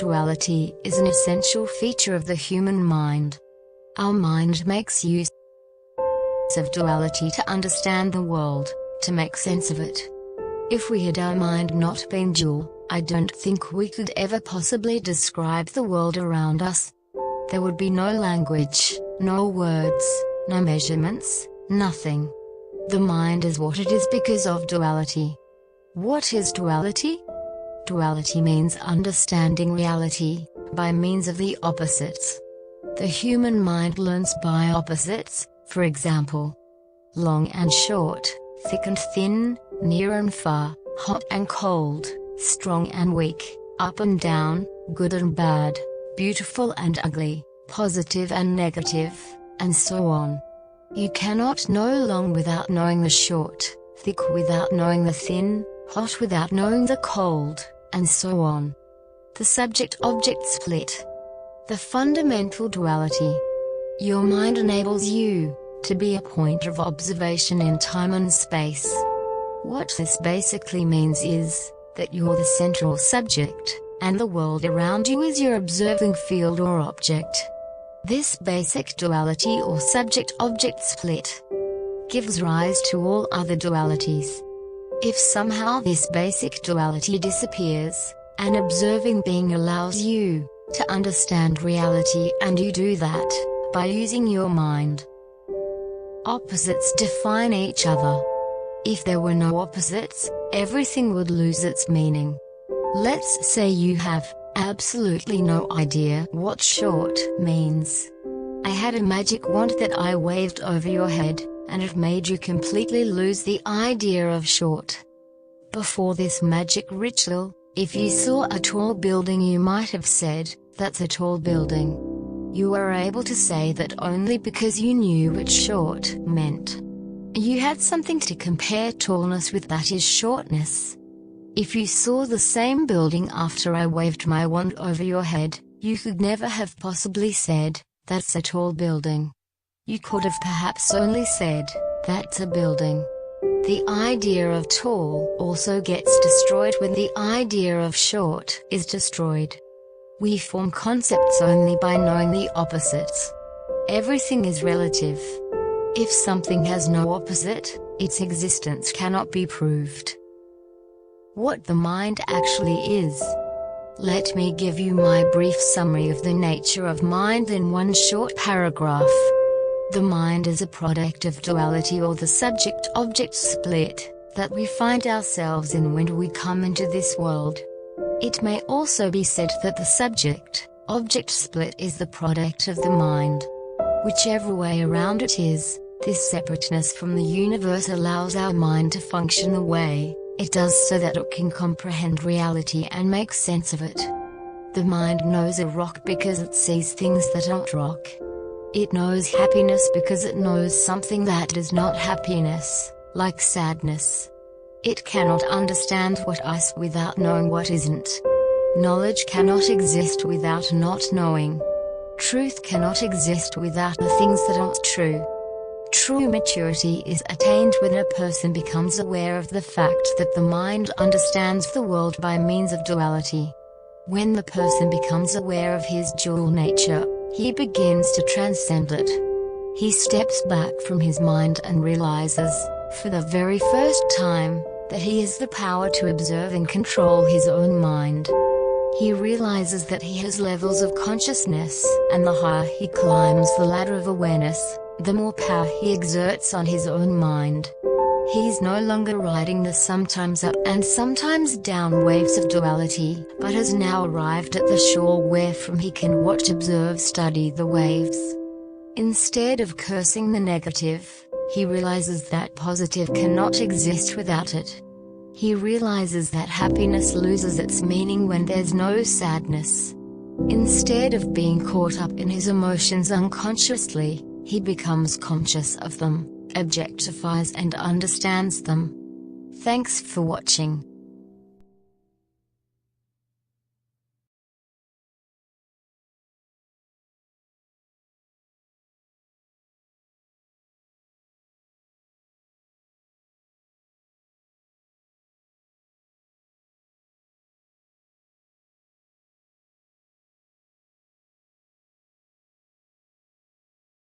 Duality is an essential feature of the human mind. Our mind makes use of duality to understand the world, to make sense of it. If we had our mind not been dual, I don't think we could ever possibly describe the world around us. There would be no language, no words, no measurements, nothing. The mind is what it is because of duality. What is duality? Duality means understanding reality by means of the opposites. The human mind learns by opposites, for example, long and short, thick and thin, near and far, hot and cold, strong and weak, up and down, good and bad, beautiful and ugly, positive and negative, and so on. You cannot know long without knowing the short, thick without knowing the thin, hot without knowing the cold, and so on. The subject-object split. The fundamental duality. Your mind enables you to be a point of observation in time and space. What this basically means is that you're the central subject, and the world around you is your observing field or object. This basic duality or subject-object split gives rise to all other dualities. If somehow this basic duality disappears, an observing being allows you to understand reality, and you do that by using your mind. Opposites define each other. If there were no opposites, everything would lose its meaning. Let's say you have absolutely no idea what short means. I had a magic wand that I waved over your head, and it made you completely lose the idea of short. Before this magic ritual, if you saw a tall building, you might have said, "That's a tall building." You were able to say that only because you knew what short meant. You had something to compare tallness with, that is shortness. If you saw the same building after I waved my wand over your head, you could never have possibly said, "That's a tall building." You could have perhaps only said, "That's a building." The idea of tall also gets destroyed when the idea of short is destroyed. We form concepts only by knowing the opposites. Everything is relative. If something has no opposite, its existence cannot be proved. What the mind actually is. Let me give you my brief summary of the nature of mind in one short paragraph. The mind is a product of duality, or the subject-object split, that we find ourselves in when we come into this world. It may also be said that the subject-object split is the product of the mind. Whichever way around it is, this separateness from the universe allows our mind to function the way it does so that it can comprehend reality and make sense of it. The mind knows a rock because it sees things that aren't rock. It knows happiness because it knows something that is not happiness, like sadness. It cannot understand what is without knowing what isn't. Knowledge cannot exist without not knowing. Truth cannot exist without the things that aren't true. True maturity is attained when a person becomes aware of the fact that the mind understands the world by means of duality. When the person becomes aware of his dual nature, he begins to transcend it. He steps back from his mind and realizes, for the very first time, that he has the power to observe and control his own mind. He realizes that he has levels of consciousness, and the higher he climbs the ladder of awareness, the more power he exerts on his own mind. He's no longer riding the sometimes up and sometimes down waves of duality, but has now arrived at the shore wherefrom he can watch, observe, study the waves. Instead of cursing the negative, he realizes that positive cannot exist without it. He realizes that happiness loses its meaning when there's no sadness. Instead of being caught up in his emotions unconsciously, he becomes conscious of them, objectifies and understands them. Thanks for watching.